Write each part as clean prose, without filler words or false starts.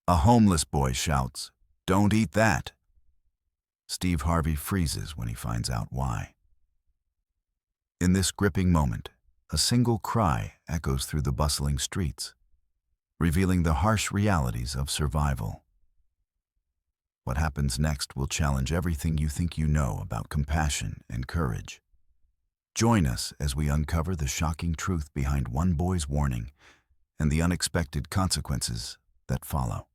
A homeless boy shouts, "Don't eat that!" Steve Harvey freezes when he finds out why. In this gripping moment, a single cry echoes through the bustling streets, revealing the harsh realities of survival. What happens next will challenge everything you think you know about compassion and courage. Join us as we uncover the shocking truth behind one boy's warning and the unexpected consequences that follow.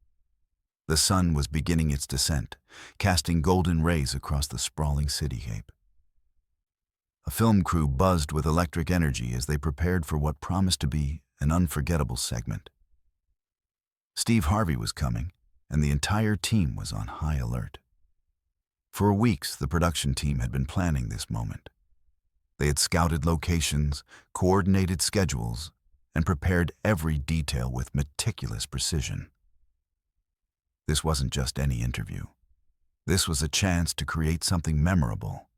The sun was beginning its descent, casting golden rays across the sprawling cityscape. A film crew buzzed with electric energy as they prepared for what promised to be an unforgettable segment. Steve Harvey was coming, and the entire team was on high alert. For weeks, the production team had been planning this moment. They had scouted locations, coordinated schedules, and prepared every detail with meticulous precision. This wasn't just any interview. This was a chance to create something memorable,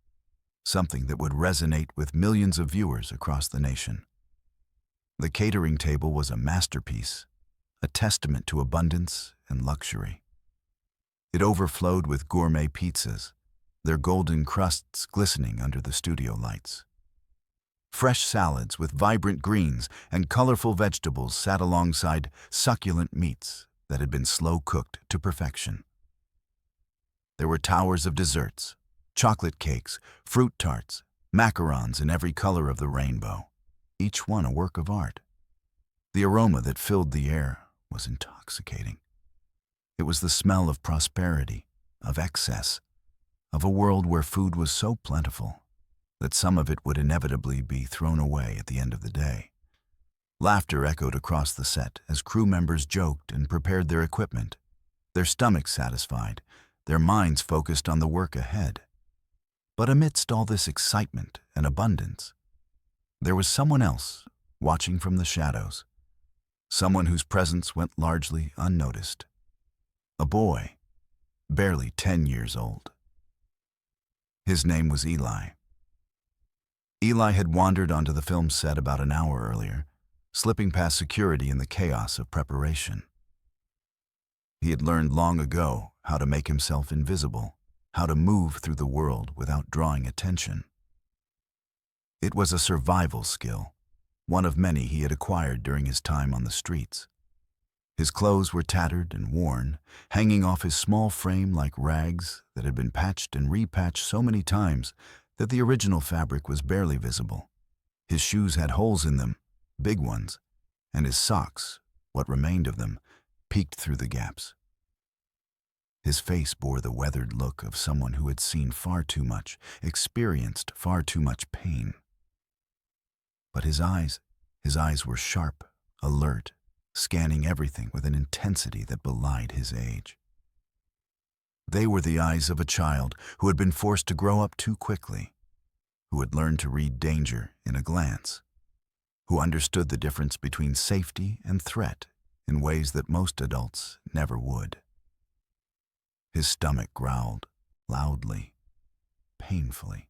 something that would resonate with millions of viewers across the nation. The catering table was a masterpiece, a testament to abundance and luxury. It overflowed with gourmet pizzas, their golden crusts glistening under the studio lights. Fresh salads with vibrant greens and colorful vegetables sat alongside succulent meats that had been slow-cooked to perfection. There were towers of desserts, chocolate cakes, fruit tarts, macarons in every color of the rainbow, each one a work of art. The aroma that filled the air was intoxicating. It was the smell of prosperity, of excess, of a world where food was so plentiful that some of it would inevitably be thrown away at the end of the day. Laughter echoed across the set as crew members joked and prepared their equipment, their stomachs satisfied, their minds focused on the work ahead. But amidst all this excitement and abundance, there was someone else watching from the shadows, someone whose presence went largely unnoticed. A boy, barely 10 years old. His name was Eli. Eli had wandered onto the film set about an hour earlier, slipping past security in the chaos of preparation. He had learned long ago how to make himself invisible, how to move through the world without drawing attention. It was a survival skill, one of many he had acquired during his time on the streets. His clothes were tattered and worn, hanging off his small frame like rags that had been patched and repatched so many times that the original fabric was barely visible. His shoes had holes in them, big ones, and his socks, what remained of them, peeked through the gaps. His face bore the weathered look of someone who had seen far too much, experienced far too much pain. But his eyes were sharp, alert, scanning everything with an intensity that belied his age. They were the eyes of a child who had been forced to grow up too quickly, who had learned to read danger in a glance, who understood the difference between safety and threat in ways that most adults never would. His stomach growled, loudly, painfully.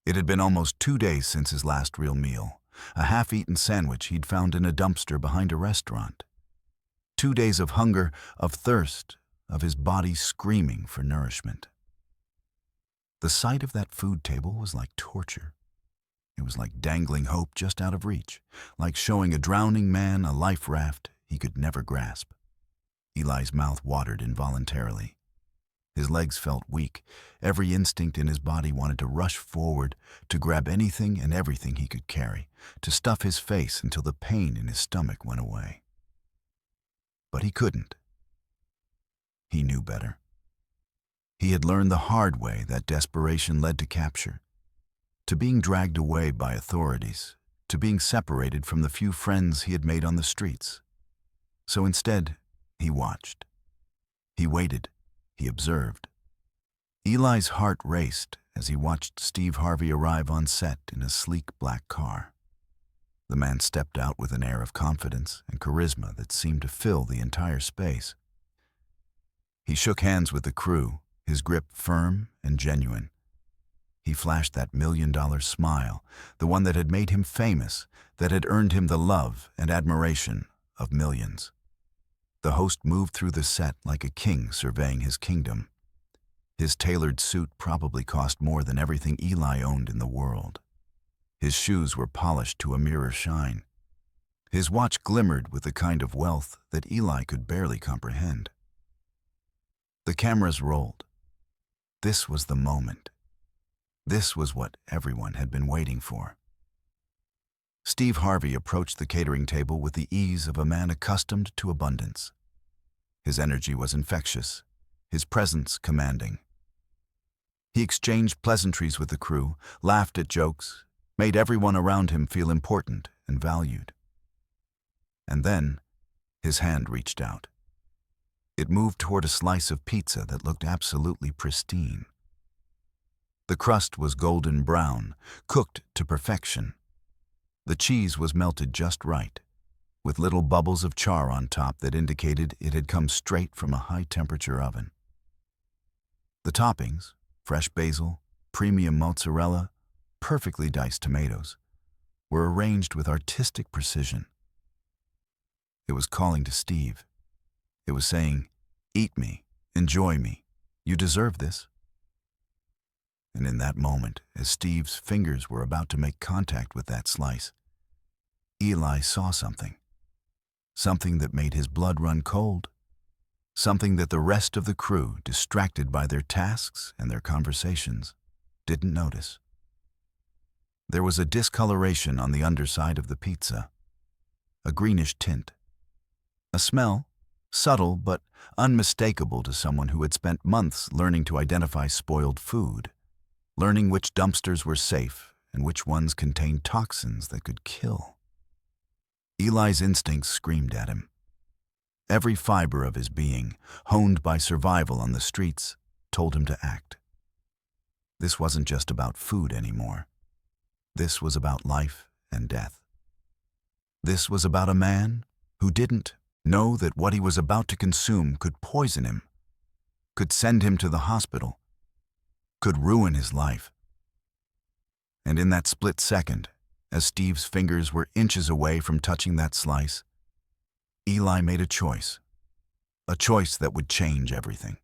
It had been almost 2 days since his last real meal, a half-eaten sandwich he'd found in a dumpster behind a restaurant. 2 days of hunger, of thirst, of his body screaming for nourishment. The sight of that food table was like torture. It was like dangling hope just out of reach, like showing a drowning man a life raft he could never grasp. Eli's mouth watered involuntarily. His legs felt weak. Every instinct in his body wanted to rush forward, to grab anything and everything he could carry, to stuff his face until the pain in his stomach went away. But he couldn't. He knew better. He had learned the hard way that desperation led to capture, to being dragged away by authorities, to being separated from the few friends he had made on the streets. So instead, he watched. He waited. He observed. Eli's heart raced as he watched Steve Harvey arrive on set in a sleek black car. The man stepped out with an air of confidence and charisma that seemed to fill the entire space. He shook hands with the crew, his grip firm and genuine. He flashed that $1 million smile, the one that had made him famous, that had earned him the love and admiration of millions. The host moved through the set like a king surveying his kingdom. His tailored suit probably cost more than everything Eli owned in the world. His shoes were polished to a mirror shine. His watch glimmered with the kind of wealth that Eli could barely comprehend. The cameras rolled. This was the moment. This was what everyone had been waiting for. Steve Harvey approached the catering table with the ease of a man accustomed to abundance. His energy was infectious, his presence commanding. He exchanged pleasantries with the crew, laughed at jokes, made everyone around him feel important and valued. And then, his hand reached out. It moved toward a slice of pizza that looked absolutely pristine. The crust was golden brown, cooked to perfection. The cheese was melted just right, with little bubbles of char on top that indicated it had come straight from a high-temperature oven. The toppings, fresh basil, premium mozzarella, perfectly diced tomatoes, were arranged with artistic precision. It was calling to Steve. It was saying, "Eat me, enjoy me, you deserve this." And in that moment, as Steve's fingers were about to make contact with that slice, Eli saw something. Something that made his blood run cold. Something that the rest of the crew, distracted by their tasks and their conversations, didn't notice. There was a discoloration on the underside of the pizza, a greenish tint. A smell, subtle but unmistakable to someone who had spent months learning to identify spoiled food, learning which dumpsters were safe and which ones contained toxins that could kill. Eli's instincts screamed at him. Every fiber of his being, honed by survival on the streets, told him to act. This wasn't just about food anymore. This was about life and death. This was about a man who didn't know that what he was about to consume could poison him, could send him to the hospital, could ruin his life. And in that split second, as Steve's fingers were inches away from touching that slice, Eli made a choice that would change everything.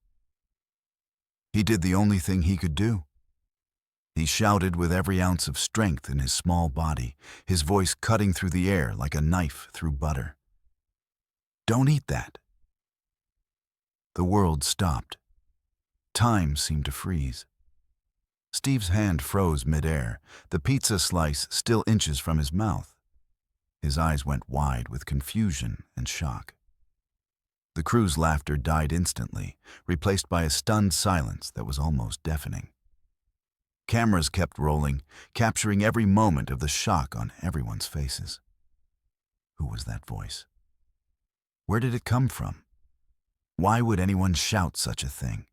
He did the only thing he could do. He shouted with every ounce of strength in his small body, his voice cutting through the air like a knife through butter. "Don't eat that." The world stopped. Time seemed to freeze. Steve's hand froze midair, the pizza slice still inches from his mouth. His eyes went wide with confusion and shock. The crew's laughter died instantly, replaced by a stunned silence that was almost deafening. Cameras kept rolling, capturing every moment of the shock on everyone's faces. Who was that voice? Where did it come from? Why would anyone shout such a thing?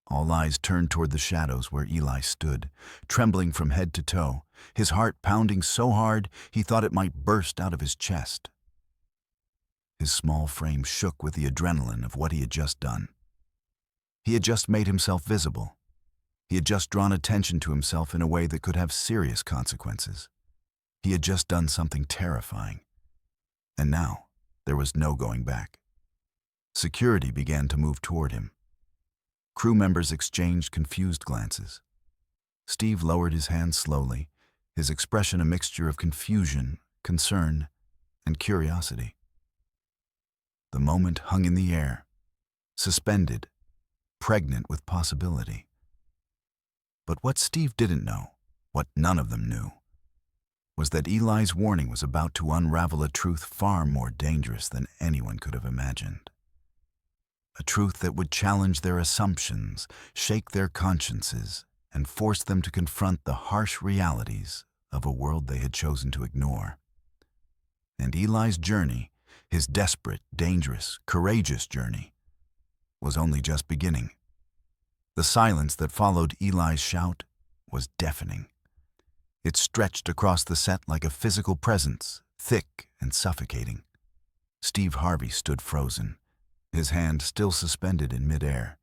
All eyes turned toward the shadows where Eli stood, trembling from head to toe, his heart pounding so hard he thought it might burst out of his chest. His small frame shook with the adrenaline of what he had just done. He had just made himself visible. He had just drawn attention to himself in a way that could have serious consequences. He had just done something terrifying. And now, there was no going back. Security began to move toward him. Crew members exchanged confused glances. Steve lowered his hand slowly, his expression a mixture of confusion, concern, and curiosity. The moment hung in the air, suspended, pregnant with possibility. But what Steve didn't know, what none of them knew, was that Eli's warning was about to unravel a truth far more dangerous than anyone could have imagined. A truth that would challenge their assumptions, shake their consciences, and force them to confront the harsh realities of a world they had chosen to ignore. And Eli's journey, his desperate, dangerous, courageous journey, was only just beginning. The silence that followed Eli's shout was deafening. It stretched across the set like a physical presence, thick and suffocating. Steve Harvey stood frozen, his hand still suspended in midair,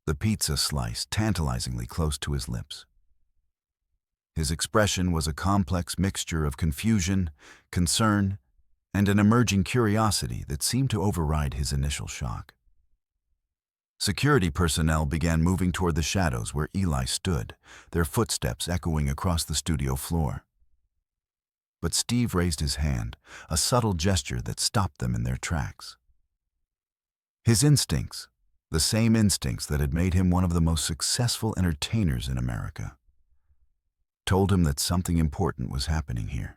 the pizza slice tantalizingly close to his lips. His expression was a complex mixture of confusion, concern, and an emerging curiosity that seemed to override his initial shock. Security personnel began moving toward the shadows where Eli stood, their footsteps echoing across the studio floor. But Steve raised his hand, a subtle gesture that stopped them in their tracks. His instincts, the same instincts that had made him one of the most successful entertainers in America, told him that something important was happening here.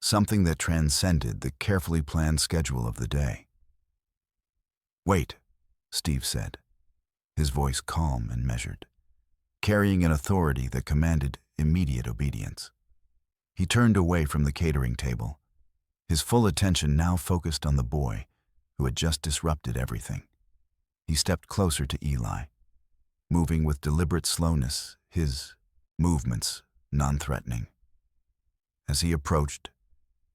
Something that transcended the carefully planned schedule of the day. "Wait," Steve said, his voice calm and measured, carrying an authority that commanded immediate obedience. He turned away from the catering table, his full attention now focused on the boy who had just disrupted everything. He stepped closer to Eli, moving with deliberate slowness, his movements non-threatening. As he approached,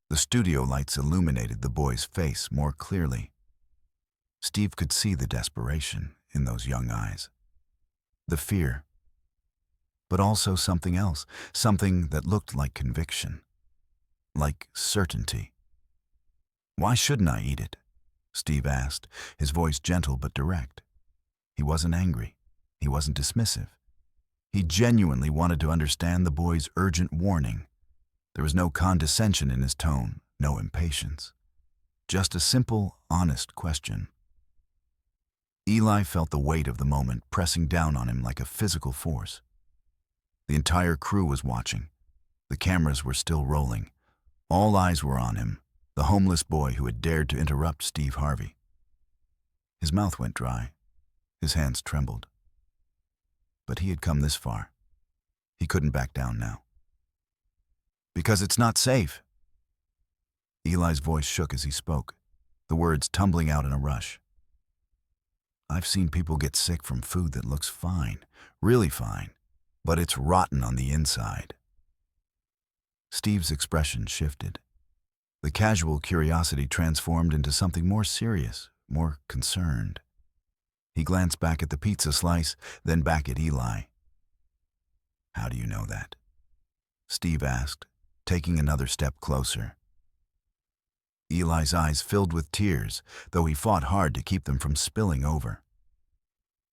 the studio lights illuminated the boy's face more clearly. Steve could see the desperation in those young eyes, the fear, but also something else, something that looked like conviction, like certainty. "Why shouldn't I eat it?" Steve asked, his voice gentle but direct. He wasn't angry. He wasn't dismissive. He genuinely wanted to understand the boy's urgent warning. There was no condescension in his tone, no impatience. Just a simple, honest question. Eli felt the weight of the moment pressing down on him like a physical force. The entire crew was watching. The cameras were still rolling. All eyes were on him, the homeless boy who had dared to interrupt Steve Harvey. His mouth went dry. His hands trembled. But he had come this far. He couldn't back down now. "Because it's not safe." Eli's voice shook as he spoke, the words tumbling out in a rush. "I've seen people get sick from food that looks fine, really fine, but it's rotten on the inside." Steve's expression shifted. The casual curiosity transformed into something more serious, more concerned. He glanced back at the pizza slice, then back at Eli. "How do you know that?" Steve asked, taking another step closer. Eli's eyes filled with tears, though he fought hard to keep them from spilling over.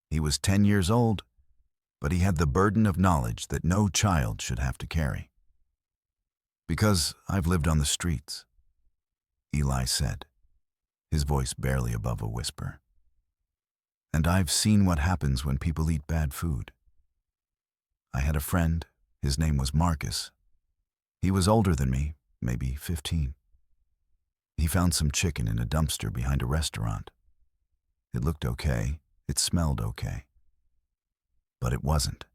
He was 10 years old, but he had the burden of knowledge that no child should have to carry. "Because I've lived on the streets," Eli said, his voice barely above a whisper. "And I've seen what happens when people eat bad food. I had a friend, his name was Marcus. He was older than me, maybe 15. He found some chicken in a dumpster behind a restaurant. It looked okay, it smelled okay. But it wasn't.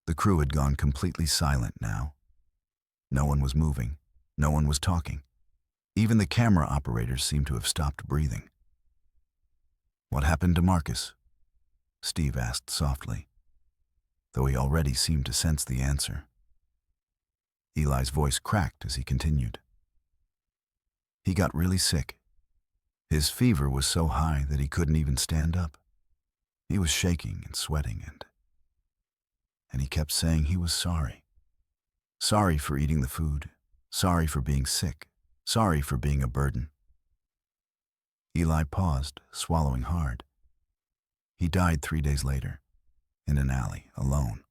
The crew had gone completely silent now. No one was moving, no one was talking. Even the camera operators seemed to have stopped breathing. "What happened to Marcus?" Steve asked softly, though he already seemed to sense the answer. Eli's voice cracked as he continued. "He got really sick. His fever was so high that he couldn't even stand up. He was shaking and sweating, and he kept saying he was sorry. Sorry for eating the food, sorry for being sick, sorry for being a burden." Eli paused, swallowing hard. He died 3 days later, in an alley, alone.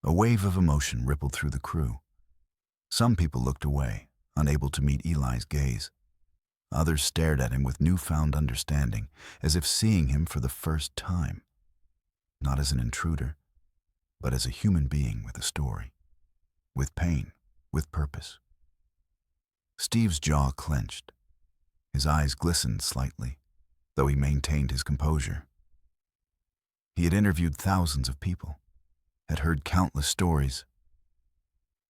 A wave of emotion rippled through the crew. Some people looked away, unable to meet Eli's gaze. Others stared at him with newfound understanding, as if seeing him for the first time. Not as an intruder, but as a human being with a story, with pain, with purpose. Steve's jaw clenched. His eyes glistened slightly, though he maintained his composure. He had interviewed thousands of people, had heard countless stories.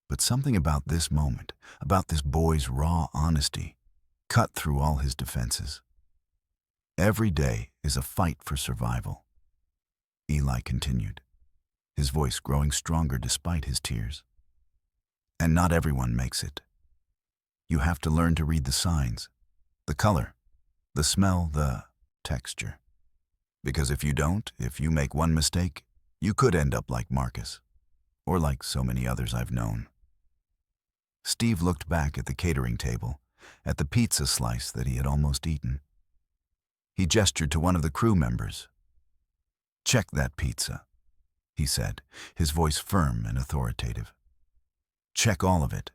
But something about this moment, about this boy's raw honesty, cut through all his defenses. "Every day is a fight for survival," Eli continued, his voice growing stronger despite his tears. "And not everyone makes it. You have to learn to read the signs, the color, the smell, the texture. Because if you don't, if you make one mistake, you could end up like Marcus, or like so many others I've known." Steve looked back at the catering table, at the pizza slice that he had almost eaten. He gestured to one of the crew members. "Check that pizza," he said, his voice firm and authoritative. "Check all of it.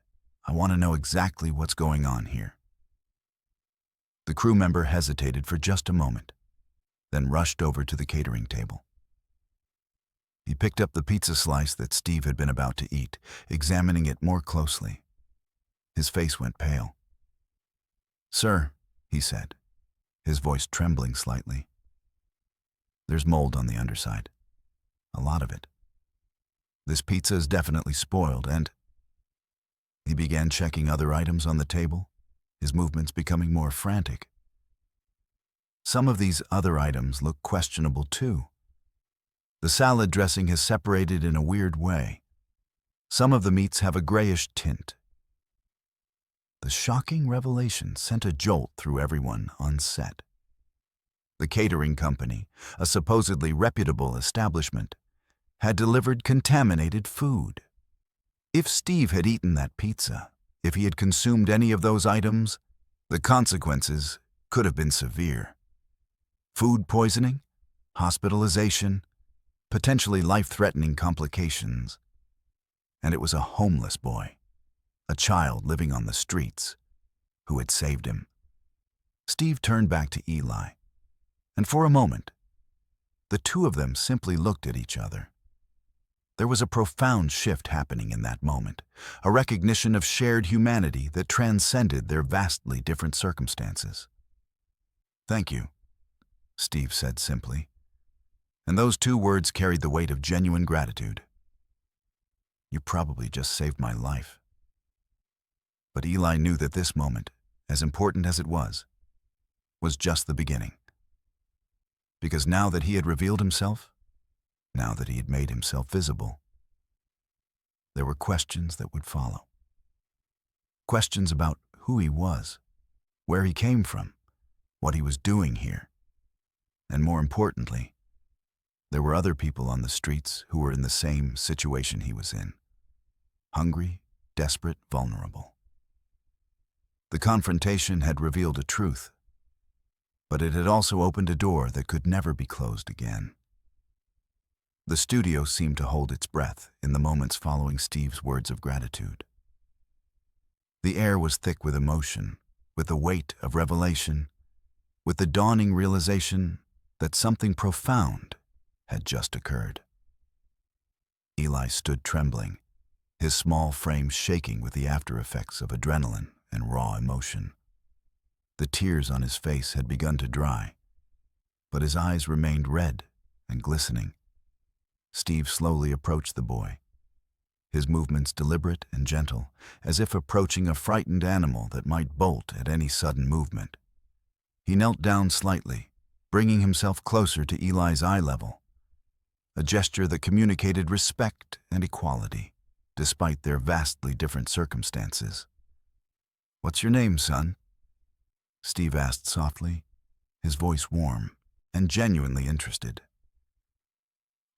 I want to know exactly what's going on here." The crew member hesitated for just a moment, then rushed over to the catering table. He picked up the pizza slice that Steve had been about to eat, examining it more closely. His face went pale. "Sir," he said, his voice trembling slightly, "there's mold on the underside. A lot of it. This pizza is definitely spoiled, and—" He began checking other items on the table, his movements becoming more frantic. Some of these other items look questionable too. The salad dressing has separated in a weird way. Some of the meats have a grayish tint. The shocking revelation sent a jolt through everyone on set. The catering company, a supposedly reputable establishment, had delivered contaminated food. If Steve had eaten that pizza, if he had consumed any of those items, the consequences could have been severe. Food poisoning, hospitalization, potentially life-threatening complications. And it was a homeless boy, a child living on the streets, who had saved him. Steve turned back to Eli, and for a moment, the two of them simply looked at each other. There was a profound shift happening in that moment, a recognition of shared humanity that transcended their vastly different circumstances. "Thank you," Steve said simply, and those two words carried the weight of genuine gratitude. "You probably just saved my life." But Eli knew that this moment, as important as it was just the beginning. Because now that he had revealed himself, now that he had made himself visible, there were questions that would follow. Questions about who he was, where he came from, what he was doing here. And more importantly, there were other people on the streets who were in the same situation he was in. Hungry, desperate, vulnerable. The confrontation had revealed a truth, but it had also opened a door that could never be closed again. The studio seemed to hold its breath in the moments following Steve's words of gratitude. The air was thick with emotion, with the weight of revelation, with the dawning realization that something profound had just occurred. Eli stood trembling, his small frame shaking with the after-effects of adrenaline and raw emotion. The tears on his face had begun to dry, but his eyes remained red and glistening. Steve slowly approached the boy, his movements deliberate and gentle, as if approaching a frightened animal that might bolt at any sudden movement. He knelt down slightly, bringing himself closer to Eli's eye level, a gesture that communicated respect and equality, despite their vastly different circumstances. "What's your name, son?" Steve asked softly, his voice warm and genuinely interested.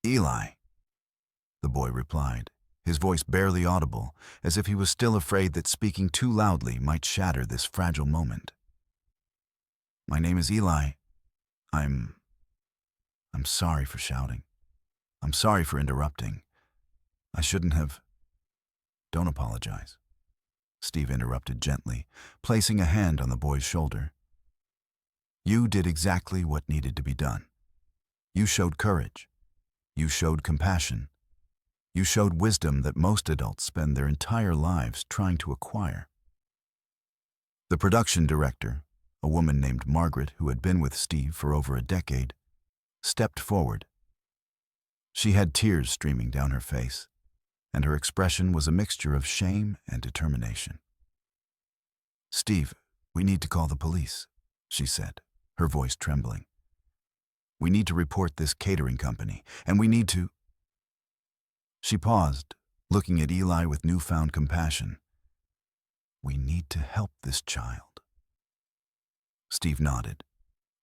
"Eli," the boy replied, his voice barely audible, as if he was still afraid that speaking too loudly might shatter this fragile moment. "My name is Eli. I'm sorry for shouting. I'm sorry for interrupting. I shouldn't have—" "Don't apologize," Steve interrupted gently, placing a hand on the boy's shoulder. "You did exactly what needed to be done. You showed courage. You showed compassion. You showed wisdom that most adults spend their entire lives trying to acquire." The production director, a woman named Margaret who had been with Steve for over a decade, stepped forward. She had tears streaming down her face, and her expression was a mixture of shame and determination. "Steve, we need to call the police," she said, her voice trembling. "We need to report this catering company, and we need to—" She paused, looking at Eli with newfound compassion. "We need to help this child." Steve nodded,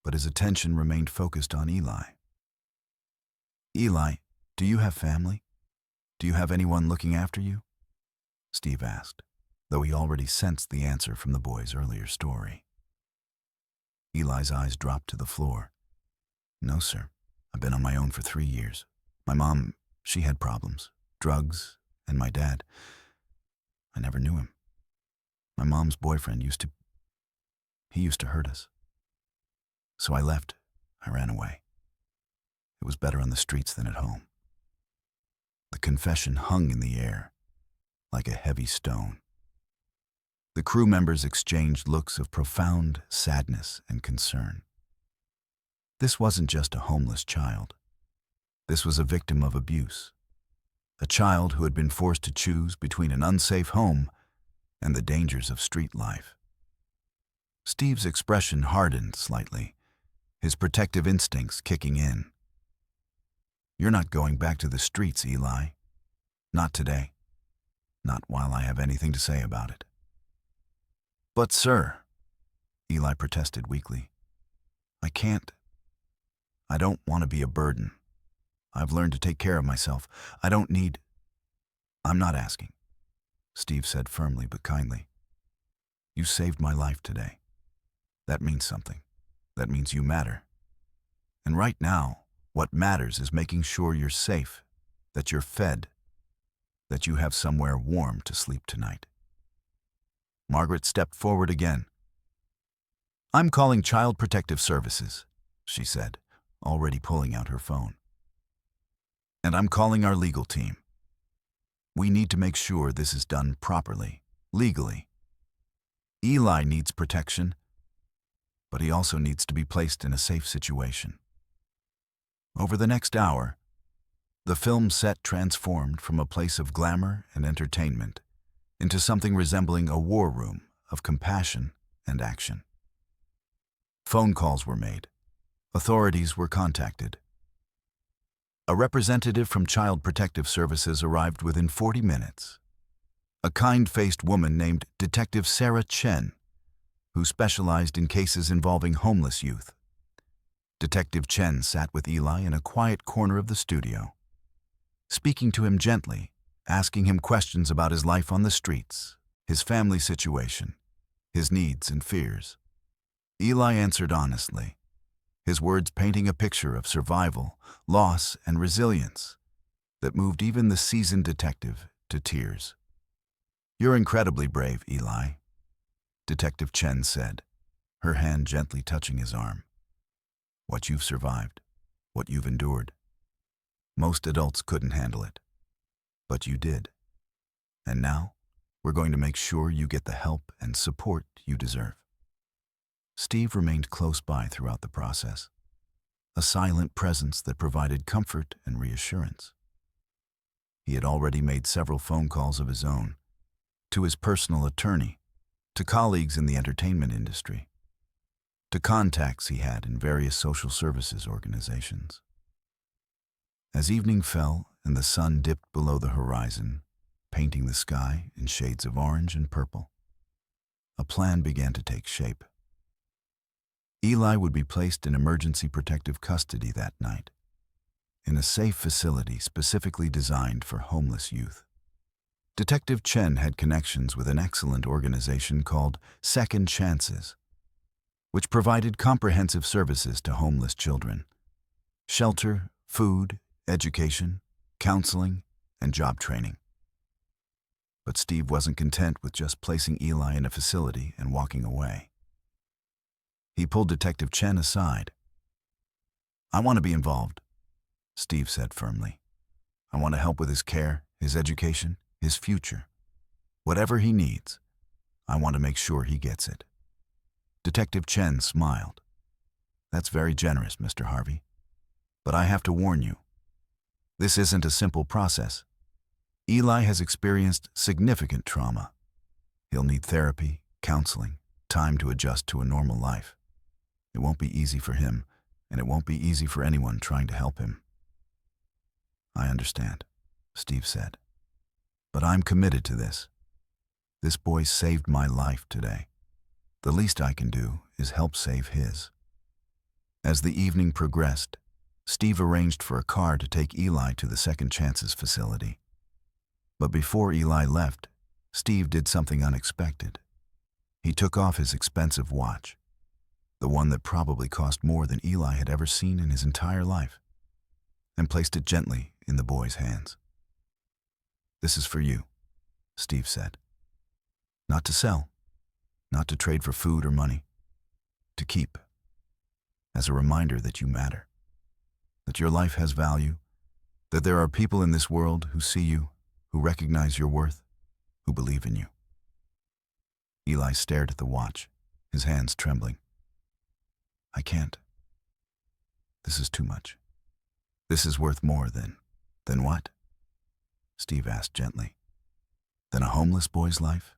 but his attention remained focused on Eli. "Eli, do you have family? Do you have anyone looking after you?" Steve asked. though he already sensed the answer from the boy's earlier story. Eli's eyes dropped to the floor. "No, sir. I've been on my own for 3 years. My mom, she had problems. Drugs, and my dad. I never knew him. My mom's boyfriend used to hurt us. So I left. I ran away. It was better on the streets than at home." The confession hung in the air, like a heavy stone. The crew members exchanged looks of profound sadness and concern. This wasn't just a homeless child. This was a victim of abuse. A child who had been forced to choose between an unsafe home and the dangers of street life. Steve's expression hardened slightly, his protective instincts kicking in. "You're not going back to the streets, Eli. Not today. Not while I have anything to say about it." "But, sir," Eli protested weakly, "I can't. I don't want to be a burden. I've learned to take care of myself. I don't need—" "I'm not asking," Steve said firmly but kindly. "You saved my life today. That means something. That means you matter. And right now, what matters is making sure you're safe, that you're fed, that you have somewhere warm to sleep tonight." Margaret stepped forward again. "I'm calling Child Protective Services," she said, already pulling out her phone. "And I'm calling our legal team. We need to make sure this is done properly, legally. Eli needs protection, but he also needs to be placed in a safe situation." Over the next hour, the film set transformed from a place of glamour and entertainment into something resembling a war room of compassion and action. Phone calls were made. Authorities were contacted. A representative from Child Protective Services arrived within 40 minutes. A kind-faced woman named Detective Sarah Chen, who specialized in cases involving homeless youth. Detective Chen sat with Eli in a quiet corner of the studio, speaking to him gently, asking him questions about his life on the streets, his family situation, his needs and fears. Eli answered honestly, his words painting a picture of survival, loss, and resilience that moved even the seasoned detective to tears. "You're incredibly brave, Eli," Detective Chen said, her hand gently touching his arm. "What you've survived, what you've endured. Most adults couldn't handle it, but you did. And now, we're going to make sure you get the help and support you deserve." Steve remained close by throughout the process, a silent presence that provided comfort and reassurance. He had already made several phone calls of his own, to his personal attorney, to colleagues in the entertainment industry, to contacts he had in various social services organizations. As evening fell and the sun dipped below the horizon, painting the sky in shades of orange and purple, a plan began to take shape. Eli would be placed in emergency protective custody that night, in a safe facility specifically designed for homeless youth. Detective Chen had connections with an excellent organization called Second Chances, which provided comprehensive services to homeless children: shelter, food, education, counseling, and job training. But Steve wasn't content with just placing Eli in a facility and walking away. He pulled Detective Chen aside. "I want to be involved," Steve said firmly. "I want to help with his care, his education, his future. Whatever he needs, I want to make sure he gets it." Detective Chen smiled. "That's very generous, Mr. Harvey. But I have to warn you, this isn't a simple process. Eli has experienced significant trauma. He'll need therapy, counseling, time to adjust to a normal life. It won't be easy for him, and it won't be easy for anyone trying to help him." "I understand," Steve said. "But I'm committed to this. This boy saved my life today. The least I can do is help save his." As the evening progressed, Steve arranged for a car to take Eli to the Second Chances facility. But before Eli left, Steve did something unexpected. He took off his expensive watch, the one that probably cost more than Eli had ever seen in his entire life, and placed it gently in the boy's hands. "This is for you," Steve said. "Not to sell, not to trade for food or money, to keep, as a reminder that you matter, that your life has value, that there are people in this world who see you, who recognize your worth, who believe in you." Eli stared at the watch, his hands trembling. "I can't. This is too much. This is worth more than what?" Steve asked gently. "Than a homeless boy's life?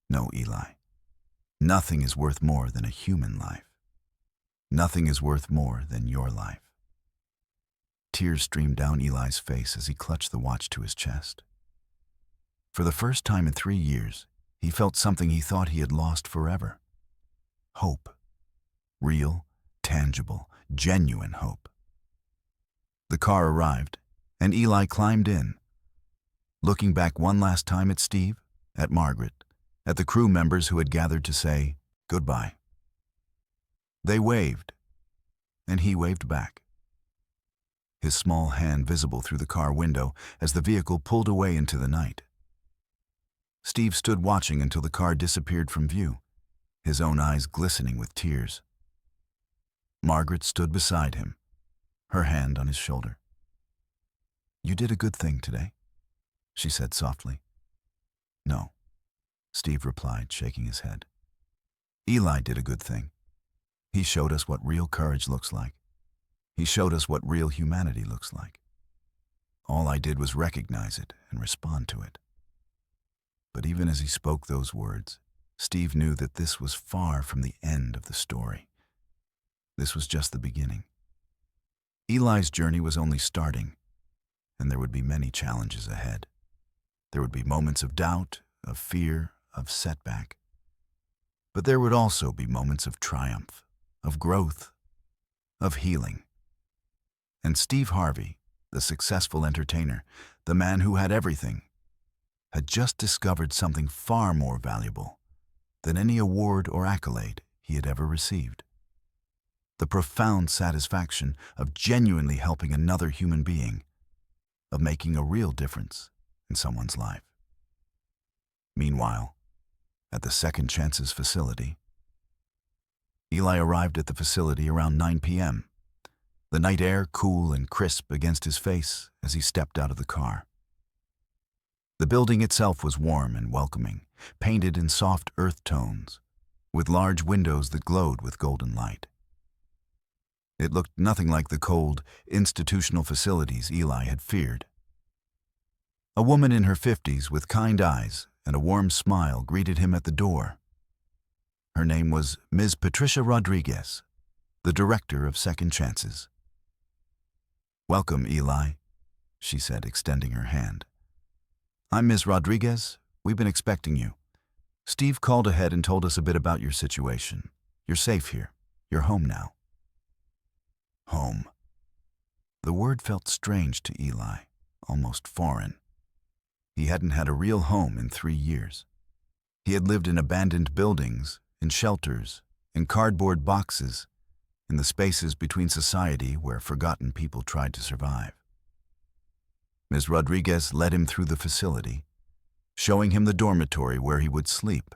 No, Eli. Nothing is worth more than a human life. Nothing is worth more than your life." Tears streamed down Eli's face as he clutched the watch to his chest. For the first time in 3 years, he felt something he thought he had lost forever. Hope. Real, tangible, genuine hope. The car arrived, and Eli climbed in, looking back one last time at Steve, at Margaret, at the crew members who had gathered to say goodbye. They waved, and he waved back, his small hand visible through the car window as the vehicle pulled away into the night. Steve stood watching until the car disappeared from view, his own eyes glistening with tears. Margaret stood beside him, her hand on his shoulder. "You did a good thing today," she said softly. "No," Steve replied, shaking his head. "Eli did a good thing. He showed us what real courage looks like. He showed us what real humanity looks like. All I did was recognize it and respond to it." But even as he spoke those words, Steve knew that this was far from the end of the story. This was just the beginning. Eli's journey was only starting, and there would be many challenges ahead. There would be moments of doubt, of fear, of setback. But there would also be moments of triumph, of growth, of healing. And Steve Harvey, the successful entertainer, the man who had everything, had just discovered something far more valuable than any award or accolade he had ever received. The profound satisfaction of genuinely helping another human being, of making a real difference in someone's life. Meanwhile, at the Second Chances facility, Eli arrived at the facility around 9 p.m., the night air cool and crisp against his face as he stepped out of the car. The building itself was warm and welcoming, painted in soft earth tones, with large windows that glowed with golden light. It looked nothing like the cold, institutional facilities Eli had feared. A woman in her 50s with kind eyes and a warm smile greeted him at the door. Her name was Ms. Patricia Rodriguez, the director of Second Chances. "Welcome, Eli," she said, extending her hand. "I'm Ms. Rodriguez. We've been expecting you. Steve called ahead and told us a bit about your situation. You're safe here. You're home now." Home. The word felt strange to Eli, almost foreign. He hadn't had a real home in 3 years. He had lived in abandoned buildings, in shelters, in cardboard boxes, in the spaces between society where forgotten people tried to survive. Ms. Rodriguez led him through the facility, showing him the dormitory where he would sleep.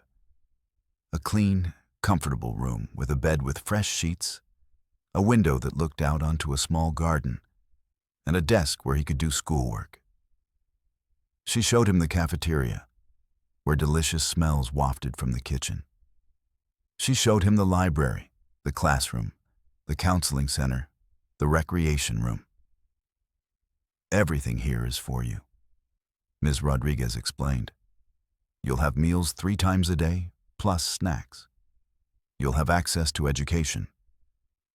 A clean, comfortable room with a bed with fresh sheets, a window that looked out onto a small garden, and a desk where he could do schoolwork. She showed him the cafeteria, where delicious smells wafted from the kitchen. She showed him the library, the classroom, the counseling center, the recreation room. "Everything here is for you," Ms. Rodriguez explained. "You'll have meals 3 times a day, plus snacks. You'll have access to education.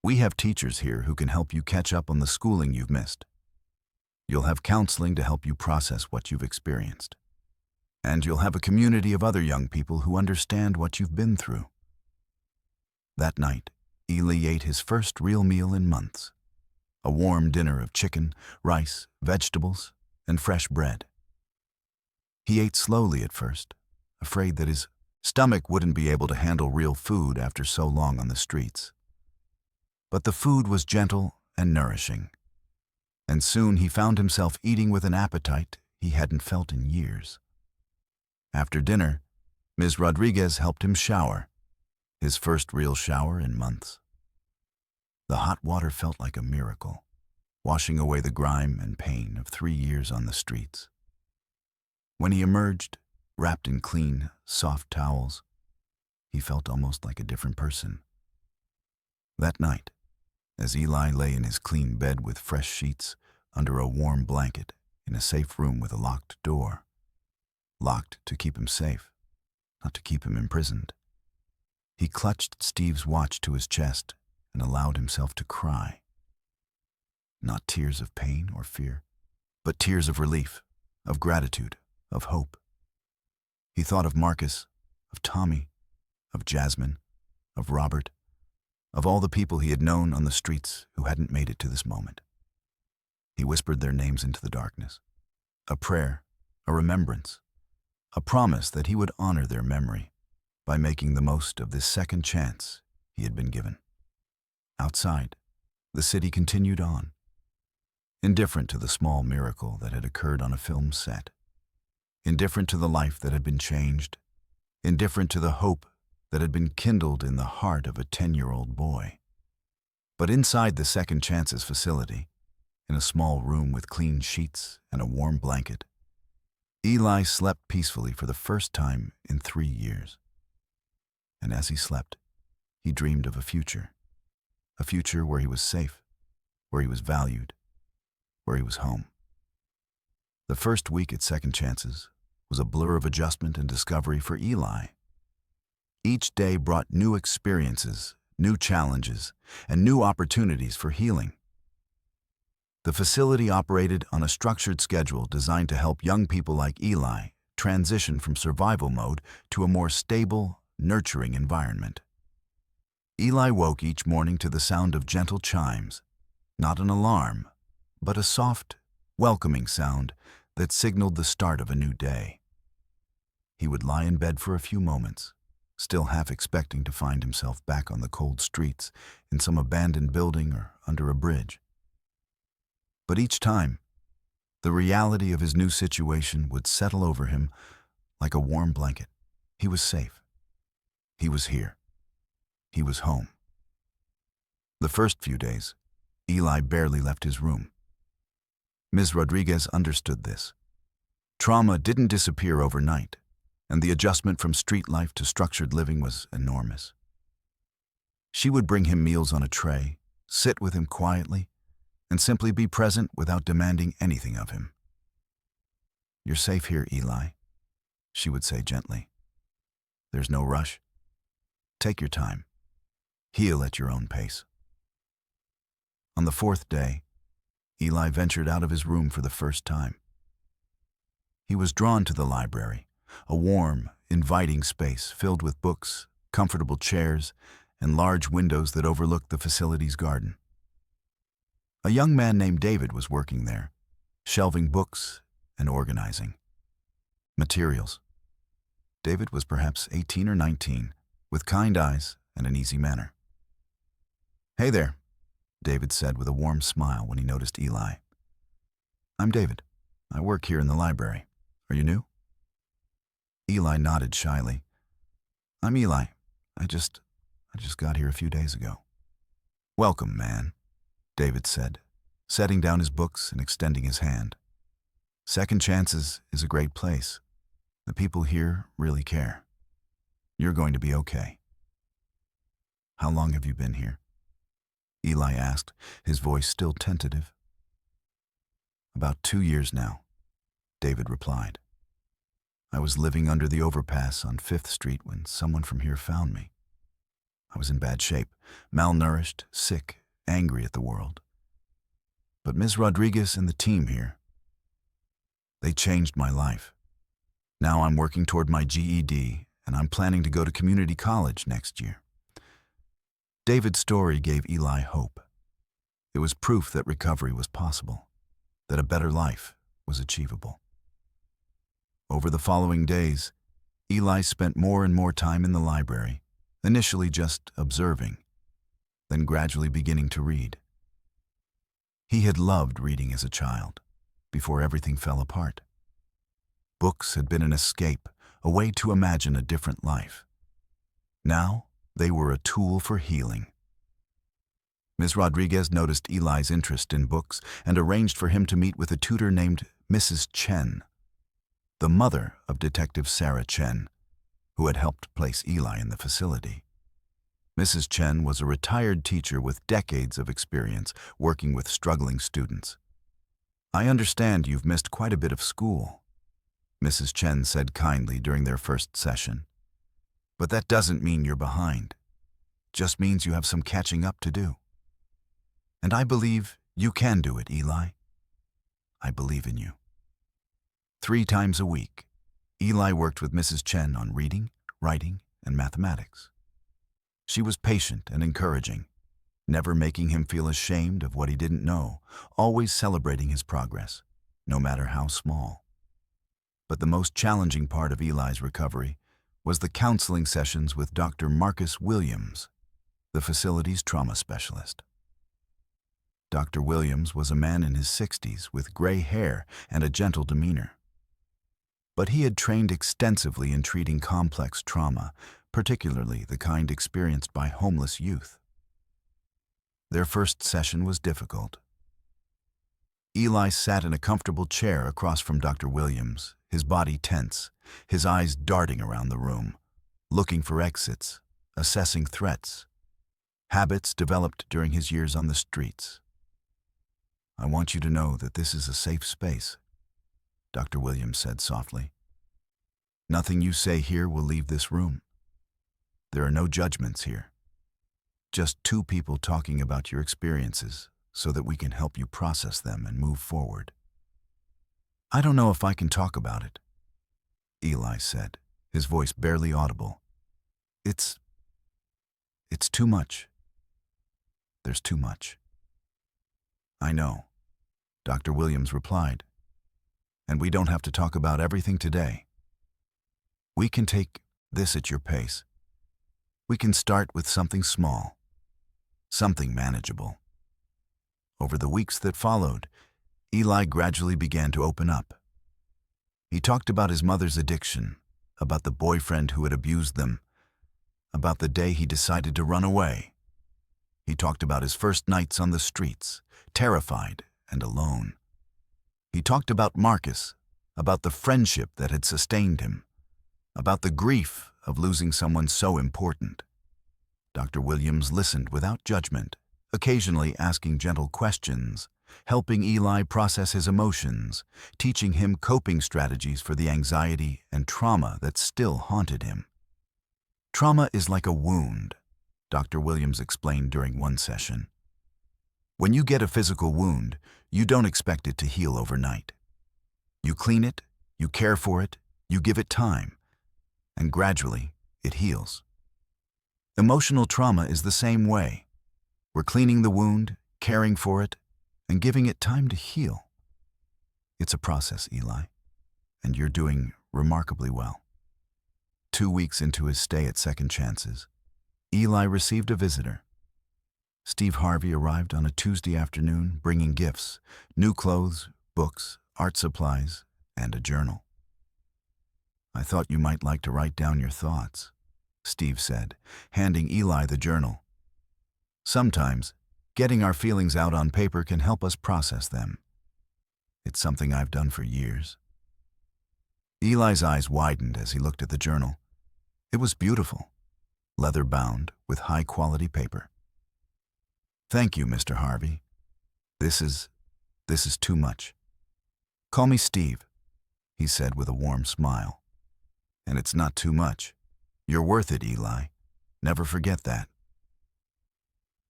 We have teachers here who can help you catch up on the schooling you've missed. You'll have counseling to help you process what you've experienced. And you'll have a community of other young people who understand what you've been through." That night, Eli ate his first real meal in months. A warm dinner of chicken, rice, vegetables, and fresh bread. He ate slowly at first, afraid that his stomach wouldn't be able to handle real food after so long on the streets. But the food was gentle and nourishing, and soon he found himself eating with an appetite he hadn't felt in years. After dinner, Ms. Rodriguez helped him shower, his first real shower in months. The hot water felt like a miracle, washing away the grime and pain of 3 years on the streets. When he emerged, wrapped in clean, soft towels, he felt almost like a different person. That night, as Eli lay in his clean bed with fresh sheets under a warm blanket in a safe room with a locked door, locked to keep him safe, not to keep him imprisoned, he clutched Steve's watch to his chest and allowed himself to cry. Not tears of pain or fear, but tears of relief, of gratitude, of hope. He thought of Marcus, of Tommy, of Jasmine, of Robert, of all the people he had known on the streets who hadn't made it to this moment. He whispered their names into the darkness. A prayer, a remembrance, a promise that he would honor their memory by making the most of this second chance he had been given. Outside, the city continued on, indifferent to the small miracle that had occurred on a film set, indifferent to the life that had been changed, indifferent to the hope that had been kindled in the heart of a 10-year-old boy. But inside the Second Chances facility, in a small room with clean sheets and a warm blanket, Eli slept peacefully for the first time in 3 years. And as he slept, he dreamed of a future where he was safe, where he was valued, where he was home. The first week at Second Chances was a blur of adjustment and discovery for Eli. Each day brought new experiences, new challenges, and new opportunities for healing. The facility operated on a structured schedule designed to help young people like Eli transition from survival mode to a more stable, nurturing environment. Eli woke each morning to the sound of gentle chimes, not an alarm, but a soft, welcoming sound that signaled the start of a new day. He would lie in bed for a few moments, still half expecting to find himself back on the cold streets in some abandoned building or under a bridge. But each time, the reality of his new situation would settle over him like a warm blanket. He was safe. He was here. He was home. The first few days, Eli barely left his room. Ms. Rodriguez understood this. Trauma didn't disappear overnight, and the adjustment from street life to structured living was enormous. She would bring him meals on a tray, sit with him quietly, and simply be present without demanding anything of him. "You're safe here, Eli," she would say gently. "There's no rush. Take your time. Heal at your own pace." On the 4th day, Eli ventured out of his room for the first time. He was drawn to the library, a warm, inviting space filled with books, comfortable chairs, and large windows that overlooked the facility's garden. A young man named David was working there, shelving books and organizing materials. David was perhaps 18 or 19, with kind eyes and an easy manner. "Hey there," David said with a warm smile when he noticed Eli. "I'm David. I work here in the library. Are you new?" Eli nodded shyly. "I'm Eli. I just got here a few days ago." "Welcome, man," David said, setting down his books and extending his hand. "Second Chances is a great place. The people here really care. You're going to be okay." "How long have you been here?" Eli asked, his voice still tentative. "About 2 years now," David replied. "I was living under the overpass on 5th Street when someone from here found me. I was in bad shape, malnourished, sick, angry at the world. But Ms. Rodriguez and the team here, they changed my life. Now I'm working toward my GED, and I'm planning to go to community college next year." David's story gave Eli hope. It was proof that recovery was possible, that a better life was achievable. Over the following days, Eli spent more and more time in the library, initially just observing, then gradually beginning to read. He had loved reading as a child, before everything fell apart. Books had been an escape, a way to imagine a different life. Now, they were a tool for healing. Ms. Rodriguez noticed Eli's interest in books and arranged for him to meet with a tutor named Mrs. Chen, the mother of Detective Sarah Chen, who had helped place Eli in the facility. Mrs. Chen was a retired teacher with decades of experience working with struggling students. "I understand you've missed quite a bit of school," Mrs. Chen said kindly during their first session. "But that doesn't mean you're behind. Just means you have some catching up to do. And I believe you can do it, Eli. I believe in you." 3 times a week, Eli worked with Mrs. Chen on reading, writing, and mathematics. She was patient and encouraging, never making him feel ashamed of what he didn't know, always celebrating his progress, no matter how small. But the most challenging part of Eli's recovery was the counseling sessions with Dr. Marcus Williams, the facility's trauma specialist. Dr. Williams was a man in his 60s with gray hair and a gentle demeanor. But he had trained extensively in treating complex trauma, particularly the kind experienced by homeless youth. Their first session was difficult. Eli sat in a comfortable chair across from Dr. Williams, his body tense, his eyes darting around the room, looking for exits, assessing threats, habits developed during his years on the streets. "I want you to know that this is a safe space," Dr. Williams said softly. "Nothing you say here will leave this room. There are no judgments here. Just 2 people talking about your experiences so that we can help you process them and move forward." "I don't know if I can talk about it," Eli said, his voice barely audible. It's too much. There's too much." "I know," Dr. Williams replied. "And we don't have to talk about everything today. We can take this at your pace. We can start with something small, something manageable." Over the weeks that followed, Eli gradually began to open up. He talked about his mother's addiction, about the boyfriend who had abused them, about the day he decided to run away. He talked about his first nights on the streets, terrified and alone. He talked about Marcus, about the friendship that had sustained him, about the grief of losing someone so important. Dr. Williams listened without judgment, occasionally asking gentle questions, helping Eli process his emotions, teaching him coping strategies for the anxiety and trauma that still haunted him. "Trauma is like a wound," Dr. Williams explained during one session. "When you get a physical wound, you don't expect it to heal overnight. You clean it, you care for it, you give it time, and gradually it heals. Emotional trauma is the same way. We're cleaning the wound, caring for it, and giving it time to heal. It's a process, Eli, and you're doing remarkably well." 2 weeks into his stay at Second Chances, Eli received a visitor. Steve Harvey arrived on a Tuesday afternoon bringing gifts, new clothes, books, art supplies, and a journal. "I thought you might like to write down your thoughts," Steve said, handing Eli the journal. "Sometimes, getting our feelings out on paper can help us process them. It's something I've done for years." Eli's eyes widened as he looked at the journal. It was beautiful, leather-bound with high-quality paper. "Thank you, Mr. Harvey. This is too much. Call me Steve," he said with a warm smile. "And it's not too much. You're worth it, Eli. Never forget that."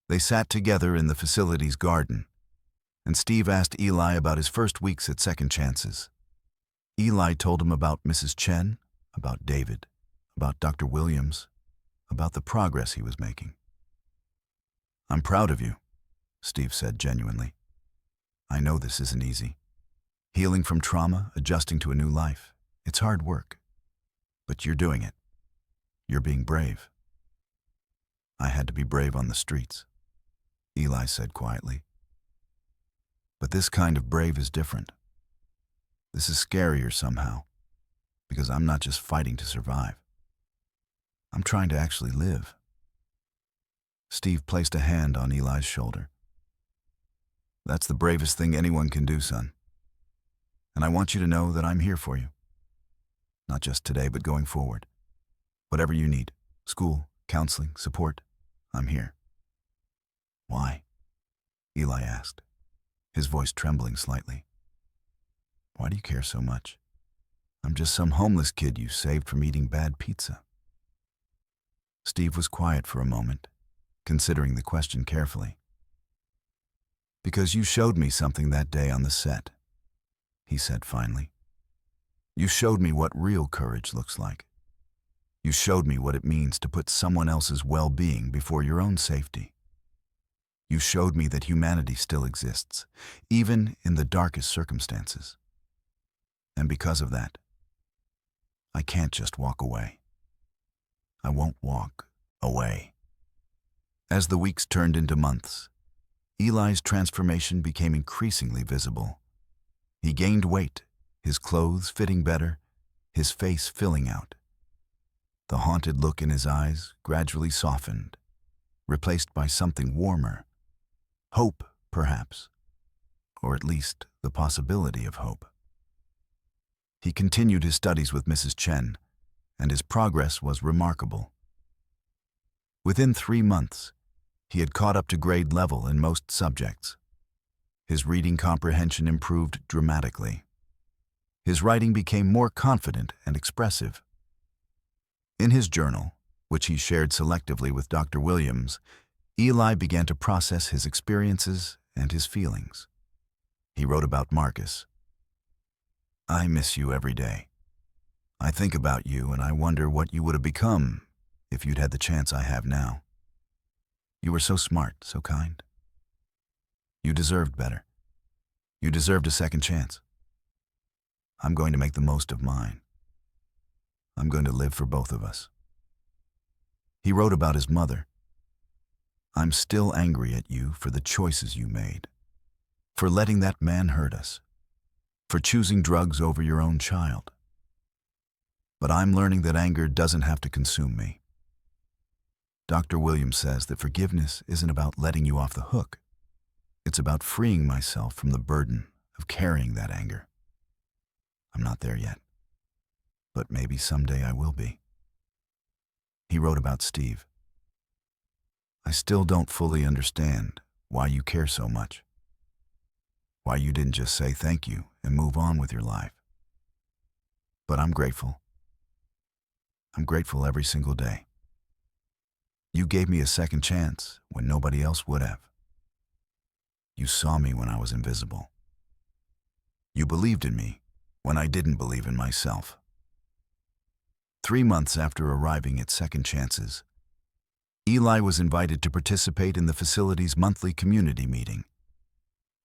They sat together in the facility's garden, and Steve asked Eli about his first weeks at Second Chances. Eli told him about Mrs. Chen, about David, about Dr. Williams, about the progress he was making. "I'm proud of you," Steve said genuinely. "I know this isn't easy. Healing from trauma, adjusting to a new life. It's hard work, but you're doing it. You're being brave." "I had to be brave on the streets," Eli said quietly. "But this kind of brave is different. This is scarier somehow, because I'm not just fighting to survive. I'm trying to actually live." Steve placed a hand on Eli's shoulder. "That's the bravest thing anyone can do, son. And I want you to know that I'm here for you. Not just today, but going forward. Whatever you need, school, counseling, support, I'm here." "Why?" Eli asked, his voice trembling slightly. "Why do you care so much? I'm just some homeless kid you saved from eating bad pizza." Steve was quiet for a moment, considering the question carefully. "Because you showed me something that day on the set," he said finally. "You showed me what real courage looks like. You showed me what it means to put someone else's well-being before your own safety. You showed me that humanity still exists, even in the darkest circumstances. And because of that, I can't just walk away. I won't walk away." As the weeks turned into months, Eli's transformation became increasingly visible. He gained weight, his clothes fitting better, his face filling out. The haunted look in his eyes gradually softened, replaced by something warmer. Hope, perhaps, or at least the possibility of hope. He continued his studies with Mrs. Chen, and his progress was remarkable. Within 3 months, he had caught up to grade level in most subjects. His reading comprehension improved dramatically. His writing became more confident and expressive. In his journal, which he shared selectively with Dr. Williams, Eli began to process his experiences and his feelings. He wrote about Marcus. "I miss you every day. I think about you and I wonder what you would have become if you'd had the chance I have now. You were so smart, so kind. You deserved better. You deserved a second chance. I'm going to make the most of mine. I'm going to live for both of us." He wrote about his mother. "I'm still angry at you for the choices you made, for letting that man hurt us, for choosing drugs over your own child. But I'm learning that anger doesn't have to consume me. Dr. Williams says that forgiveness isn't about letting you off the hook. It's about freeing myself from the burden of carrying that anger. I'm not there yet, but maybe someday I will be." He wrote about Steve. "I still don't fully understand why you care so much. Why you didn't just say thank you and move on with your life. But I'm grateful. I'm grateful every single day. You gave me a second chance when nobody else would have. You saw me when I was invisible. You believed in me when I didn't believe in myself." 3 months after arriving at Second Chances, Eli was invited to participate in the facility's monthly community meeting,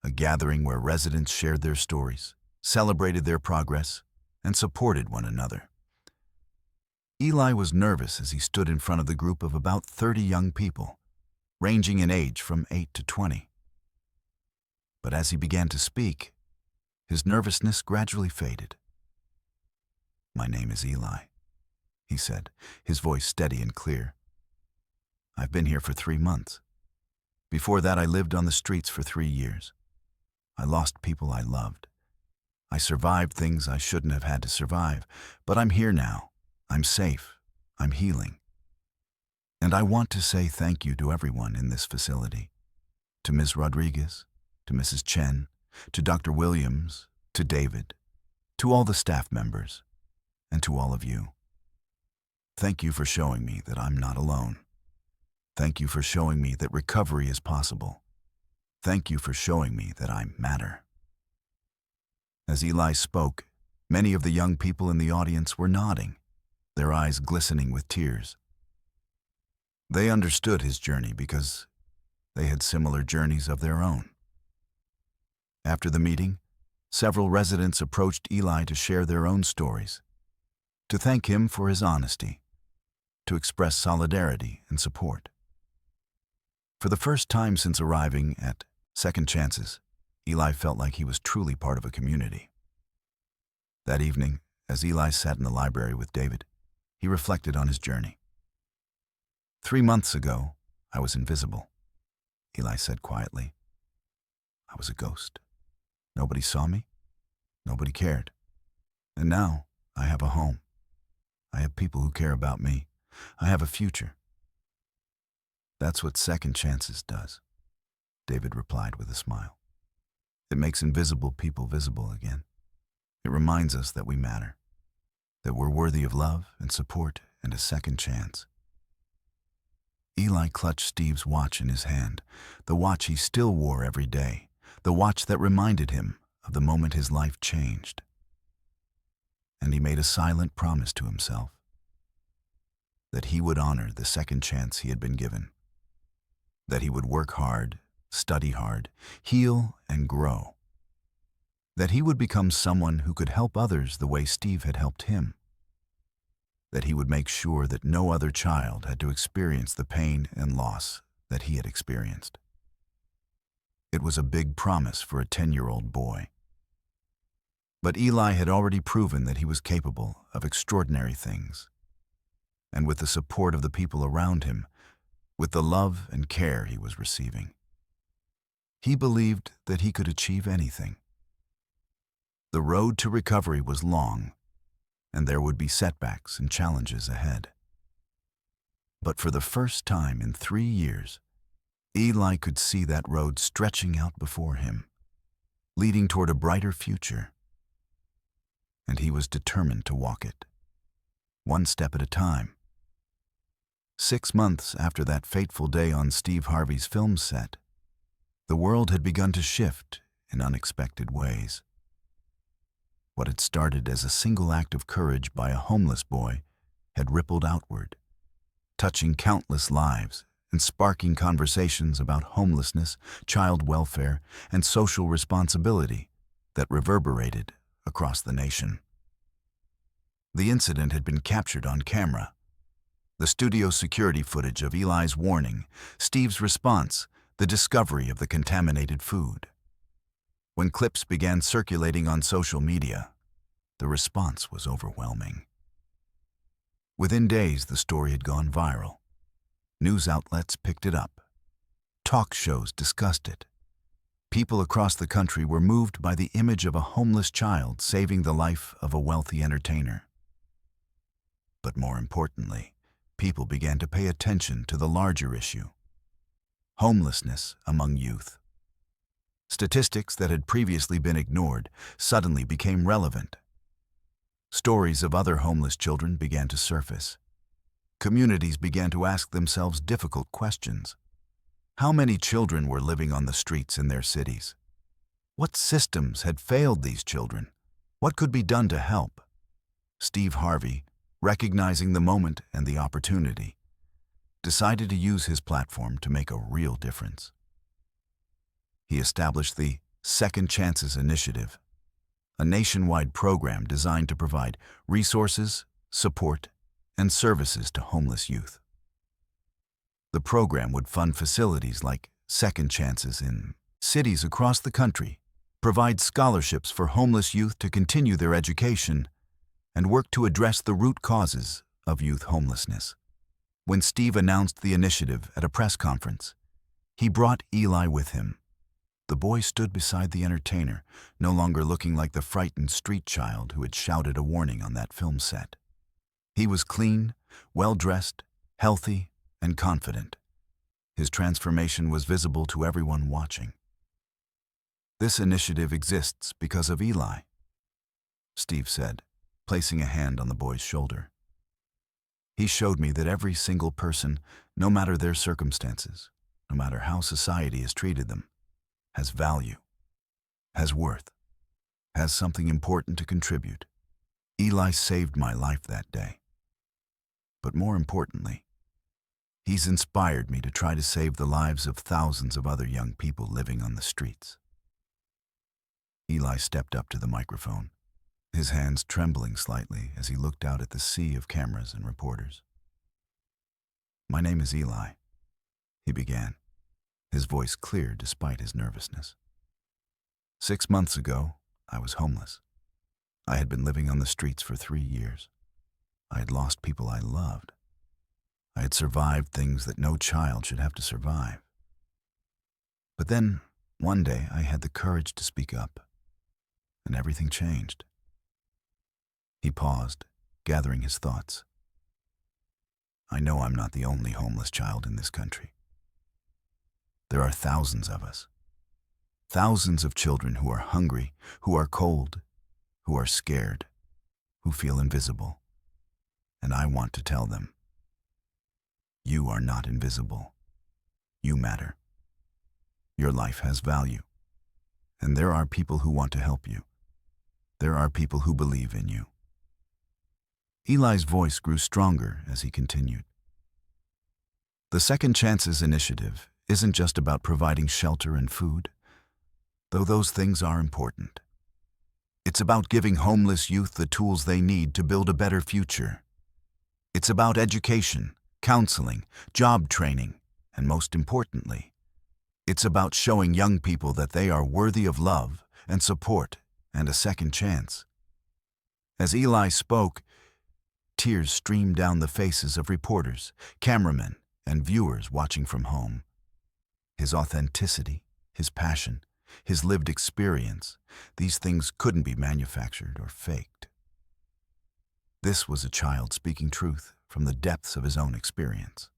a gathering where residents shared their stories, celebrated their progress, and supported one another. Eli was nervous as he stood in front of the group of about 30 young people, ranging in age from 8 to 20. But as he began to speak, his nervousness gradually faded. "My name is Eli," he said, his voice steady and clear. "I've been here for 3 months. Before that, I lived on the streets for 3 years. I lost people I loved. I survived things I shouldn't have had to survive, but I'm here now. I'm safe. I'm healing. And I want to say thank you to everyone in this facility. To Ms. Rodriguez, to Mrs. Chen, to Dr. Williams, to David, to all the staff members, and to all of you. Thank you for showing me that I'm not alone. Thank you for showing me that recovery is possible. Thank you for showing me that I matter." As Eli spoke, many of the young people in the audience were nodding, their eyes glistening with tears. They understood his journey because they had similar journeys of their own. After the meeting, several residents approached Eli to share their own stories. to thank him for his honesty, to express solidarity and support. For the first time since arriving at Second Chances, Eli felt like he was truly part of a community. That evening, as Eli sat in the library with David, he reflected on his journey. 3 months ago, I was invisible, Eli said quietly. I was a ghost. Nobody saw me. Nobody cared. And now, I have a home. I have people who care about me. I have a future. That's what Second Chances does, David replied with a smile. It makes invisible people visible again. It reminds us that we matter, that we're worthy of love and support and a second chance. Eli clutched Steve's watch in his hand, the watch he still wore every day, the watch that reminded him of the moment his life changed. And he made a silent promise to himself that he would honor the second chance he had been given, that he would work hard, study hard, heal and grow, that he would become someone who could help others the way Steve had helped him, that he would make sure that no other child had to experience the pain and loss that he had experienced. It was a big promise for a 10-year-old boy. But Eli had already proven that he was capable of extraordinary things. And with the support of the people around him, with the love and care he was receiving, he believed that he could achieve anything. The road to recovery was long, and there would be setbacks and challenges ahead. But for the first time in 3 years, Eli could see that road stretching out before him, leading toward a brighter future. And he was determined to walk it, one step at a time. 6 months after that fateful day on Steve Harvey's film set, the world had begun to shift in unexpected ways. What had started as a single act of courage by a homeless boy had rippled outward, touching countless lives and sparking conversations about homelessness, child welfare, and social responsibility that reverberated across the nation. The incident had been captured on camera. The studio security footage of Eli's warning, Steve's response, the discovery of the contaminated food. When clips began circulating on social media, the response was overwhelming. Within days, the story had gone viral. News outlets picked it up. Talk shows discussed it. People across the country were moved by the image of a homeless child saving the life of a wealthy entertainer. But more importantly, people began to pay attention to the larger issue: homelessness among youth. Statistics that had previously been ignored suddenly became relevant. Stories of other homeless children began to surface. Communities began to ask themselves difficult questions. How many children were living on the streets in their cities? What systems had failed these children? What could be done to help? Steve Harvey, recognizing the moment and the opportunity, decided to use his platform to make a real difference. He established the Second Chances Initiative, a nationwide program designed to provide resources, support, and services to homeless youth. The program would fund facilities like Second Chances in cities across the country, provide scholarships for homeless youth to continue their education, and work to address the root causes of youth homelessness. When Steve announced the initiative at a press conference, he brought Eli with him. The boy stood beside the entertainer, no longer looking like the frightened street child who had shouted a warning on that film set. He was clean, well-dressed, healthy, and confident. His transformation was visible to everyone watching. This initiative exists because of Eli, Steve said, placing a hand on the boy's shoulder. He showed me that every single person, no matter their circumstances, no matter how society has treated them, has value, has worth, has something important to contribute. Eli saved my life that day. But more importantly, he's inspired me to try to save the lives of thousands of other young people living on the streets. Eli stepped up to the microphone. his hands trembling slightly as he looked out at the sea of cameras and reporters. "My name is Eli," he began, his voice clear despite his nervousness. "6 months ago, I was homeless. I had been living on the streets for 3 years. I had lost people I loved. I had survived things that no child should have to survive. But then, one day, I had the courage to speak up, and everything changed." He paused, gathering his thoughts. "I know I'm not the only homeless child in this country. There are thousands of us. Thousands of children who are hungry, who are cold, who are scared, who feel invisible. And I want to tell them, you are not invisible. You matter. Your life has value. And there are people who want to help you. There are people who believe in you." Eli's voice grew stronger as he continued. "The Second Chances initiative isn't just about providing shelter and food, though those things are important. It's about giving homeless youth the tools they need to build a better future. It's about education, counseling, job training, and most importantly, it's about showing young people that they are worthy of love and support and a second chance." As Eli spoke, tears streamed down the faces of reporters, cameramen, and viewers watching from home. His authenticity, his passion, his lived experience, these things couldn't be manufactured or faked. This was a child speaking truth from the depths of his own experience.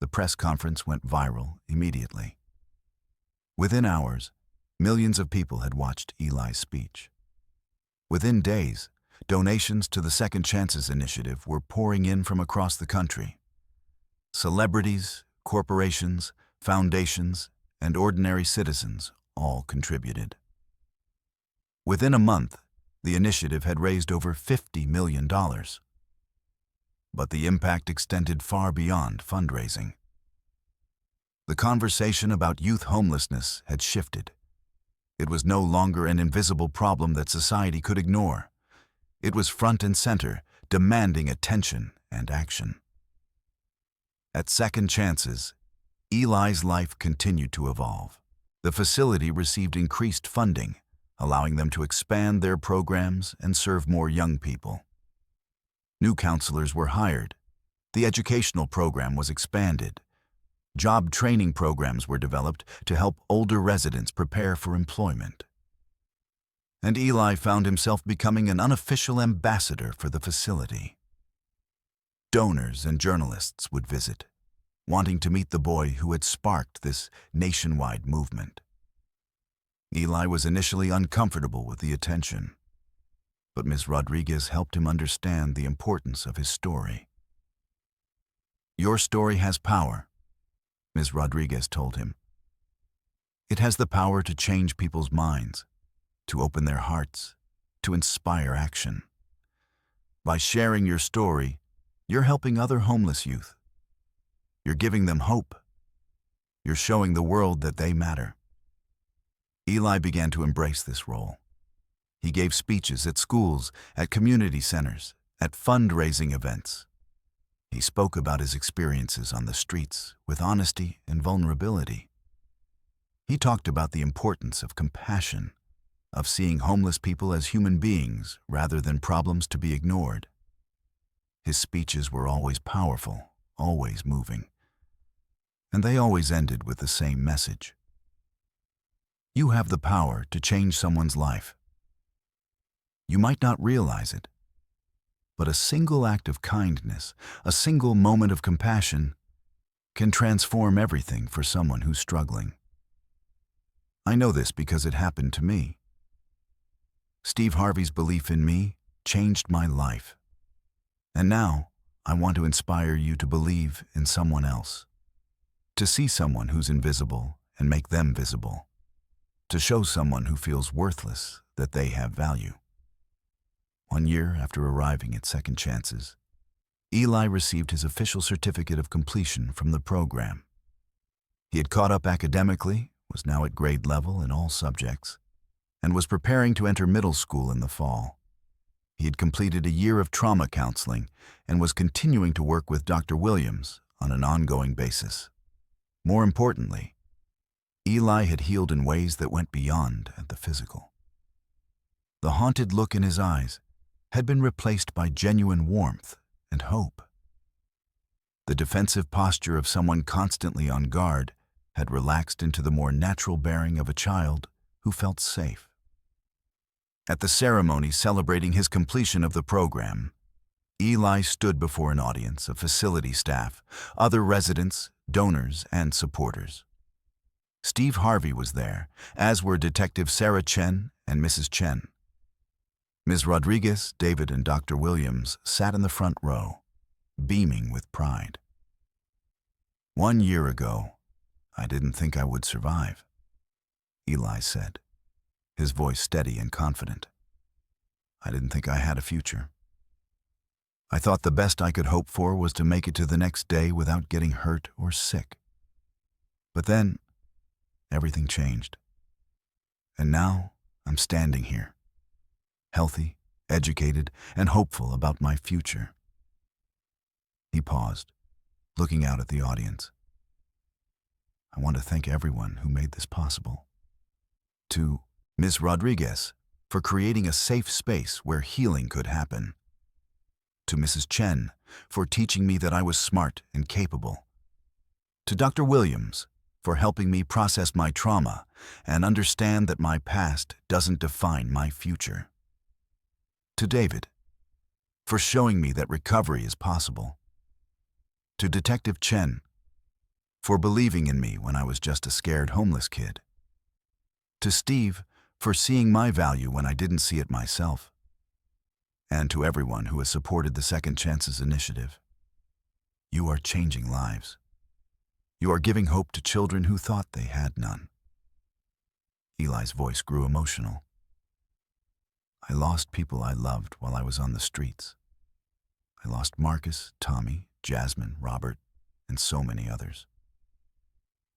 The press conference went viral immediately. Within hours, millions of people had watched Eli's speech. Within days, donations to the Second Chances initiative were pouring in from across the country. Celebrities, corporations, foundations, and ordinary citizens all contributed. Within a month, the initiative had raised over $50 million. But the impact extended far beyond fundraising. The conversation about youth homelessness had shifted. It was no longer an invisible problem that society could ignore. It was front and center, demanding attention and action. At Second Chances, Eli's life continued to evolve. The facility received increased funding, allowing them to expand their programs and serve more young people. New counselors were hired. The educational program was expanded. Job training programs were developed to help older residents prepare for employment. And Eli found himself becoming an unofficial ambassador for the facility. Donors and journalists would visit, wanting to meet the boy who had sparked this nationwide movement. Eli was initially uncomfortable with the attention, but Ms. Rodriguez helped him understand the importance of his story. "Your story has power," Ms. Rodriguez told him. "It has the power to change people's minds, to open their hearts, to inspire action. By sharing your story, you're helping other homeless youth. You're giving them hope. You're showing the world that they matter." Eli began to embrace this role. He gave speeches at schools, at community centers, at fundraising events. He spoke about his experiences on the streets with honesty and vulnerability. He talked about the importance of compassion, of seeing homeless people as human beings rather than problems to be ignored. His speeches were always powerful, always moving. And they always ended with the same message. You have the power to change someone's life. You might not realize it, but a single act of kindness, a single moment of compassion, can transform everything for someone who's struggling. I know this because it happened to me. Steve Harvey's belief in me changed my life. And now, I want to inspire you to believe in someone else. To see someone who's invisible and make them visible. To show someone who feels worthless that they have value. 1 year after arriving at Second Chances, Eli received his official certificate of completion from the program. He had caught up academically, was now at grade level in all subjects, and was preparing to enter middle school in the fall. He had completed a year of trauma counseling and was continuing to work with Dr. Williams on an ongoing basis. More importantly, Eli had healed in ways that went beyond the physical. The haunted look in his eyes had been replaced by genuine warmth and hope. The defensive posture of someone constantly on guard had relaxed into the more natural bearing of a child who felt safe. At the ceremony celebrating his completion of the program, Eli stood before an audience of facility staff, other residents, donors, and supporters. Steve Harvey was there, as were Detective Sarah Chen and Mrs. Chen. Ms. Rodriguez, David, and Dr. Williams sat in the front row, beaming with pride. 1 year ago, I didn't think I would survive, Eli said, his voice steady and confident. I didn't think I had a future. I thought the best I could hope for was to make it to the next day without getting hurt or sick. But then, everything changed. And now, I'm standing here, healthy, educated, and hopeful about my future. He paused, looking out at the audience. I want to thank everyone who made this possible. To Ms. Rodriguez, for creating a safe space where healing could happen. To Mrs. Chen, for teaching me that I was smart and capable. To Dr. Williams, for helping me process my trauma and understand that my past doesn't define my future. To David, for showing me that recovery is possible. To Detective Chen, for believing in me when I was just a scared homeless kid. To Steve, for seeing my value when I didn't see it myself. And to everyone who has supported the Second Chances initiative. You are changing lives. You are giving hope to children who thought they had none. Eli's voice grew emotional. I lost people I loved while I was on the streets. I lost Marcus, Tommy, Jasmine, Robert, and so many others.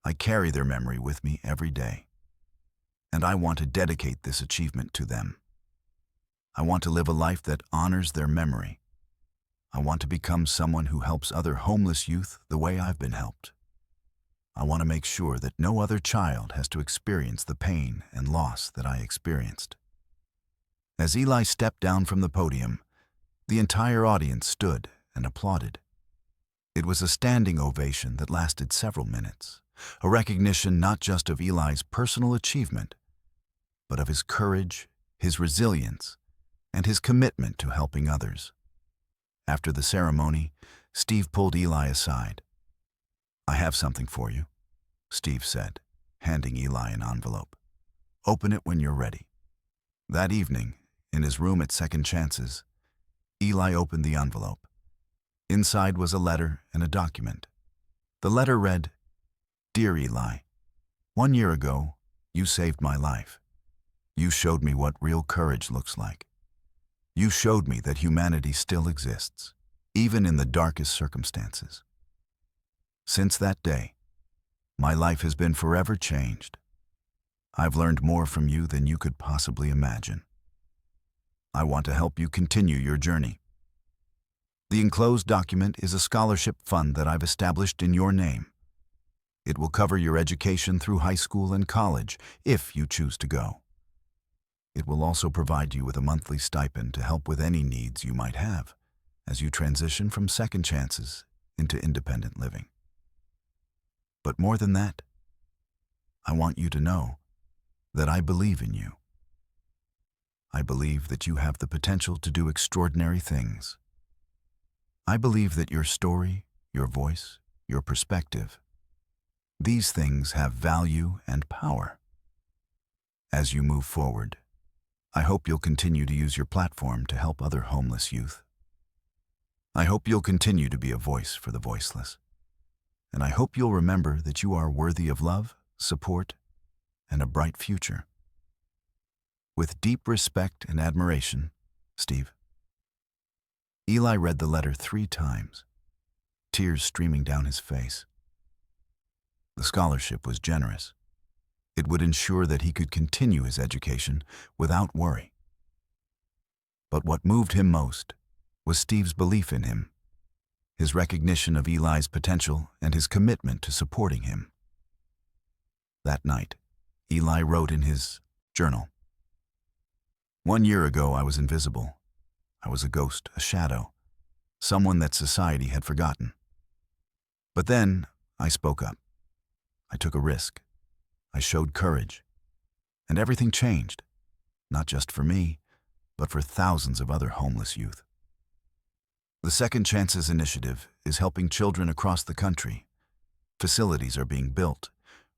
I carry their memory with me every day, and I want to dedicate this achievement to them. I want to live a life that honors their memory. I want to become someone who helps other homeless youth the way I've been helped. I want to make sure that no other child has to experience the pain and loss that I experienced. As Eli stepped down from the podium, the entire audience stood and applauded. It was a standing ovation that lasted several minutes, a recognition not just of Eli's personal achievement, but of his courage, his resilience, and his commitment to helping others. After the ceremony, Steve pulled Eli aside. I have something for you, Steve said, handing Eli an envelope. Open it when you're ready. That evening, in his room at Second Chances, Eli opened the envelope. Inside was a letter and a document. The letter read, Dear Eli, 1 year ago, you saved my life. You showed me what real courage looks like. You showed me that humanity still exists, even in the darkest circumstances. Since that day, my life has been forever changed. I've learned more from you than you could possibly imagine. I want to help you continue your journey. The enclosed document is a scholarship fund that I've established in your name. It will cover your education through high school and college, if you choose to go. It will also provide you with a monthly stipend to help with any needs you might have as you transition from Second Chances into independent living. But more than that, I want you to know that I believe in you. I believe that you have the potential to do extraordinary things. I believe that your story, your voice, your perspective, these things have value and power. As you move forward, I hope you'll continue to use your platform to help other homeless youth. I hope you'll continue to be a voice for the voiceless. And I hope you'll remember that you are worthy of love, support, and a bright future. With deep respect and admiration, Steve. Eli read the letter 3 times, tears streaming down his face. The scholarship was generous, It would ensure that he could continue his education without worry. But what moved him most was Steve's belief in him, his recognition of Eli's potential and his commitment to supporting him. That night, Eli wrote in his journal, "1 year ago I was invisible. I was a ghost, a shadow, someone that society had forgotten. But then I spoke up. I took a risk. I showed courage. And everything changed, not just for me, but for thousands of other homeless youth." The Second Chances Initiative is helping children across the country. Facilities are being built,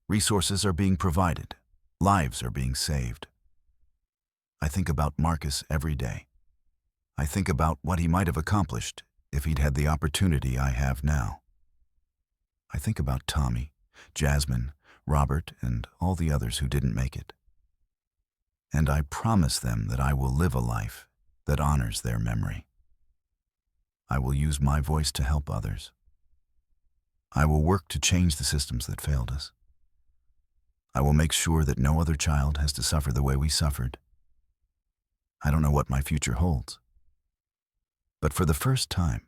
resources are being provided, lives are being saved. I think about Marcus every day. I think about what he might have accomplished if he'd had the opportunity I have now. I think about Tommy, Jasmine, Robert, and all the others who didn't make it. And I promise them that I will live a life that honors their memory. I will use my voice to help others. I will work to change the systems that failed us. I will make sure that no other child has to suffer the way we suffered. I don't know what my future holds. But for the first time,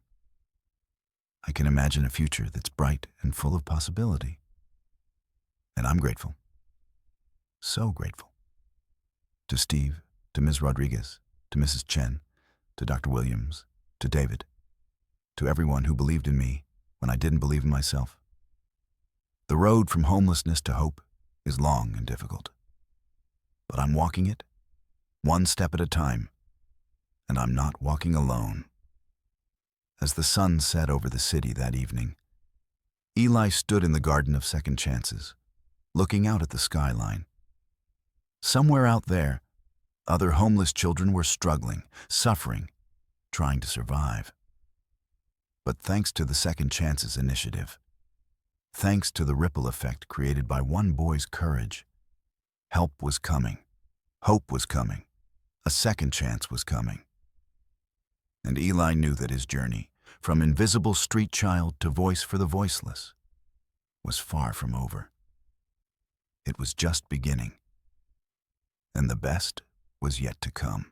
I can imagine a future that's bright and full of possibility. And I'm grateful. So grateful. To Steve, to Ms. Rodriguez, to Mrs. Chen, to Dr. Williams, to David, to everyone who believed in me when I didn't believe in myself. The road from homelessness to hope is long and difficult. But I'm walking it, one step at a time, and I'm not walking alone. As the sun set over the city that evening, Eli stood in the Garden of Second Chances, looking out at the skyline. Somewhere out there, other homeless children were struggling, suffering, trying to survive. But thanks to the Second Chances Initiative, thanks to the ripple effect created by one boy's courage, help was coming, hope was coming, a second chance was coming. And Eli knew that his journey, from invisible street child to voice for the voiceless, was far from over. It was just beginning, and the best was yet to come.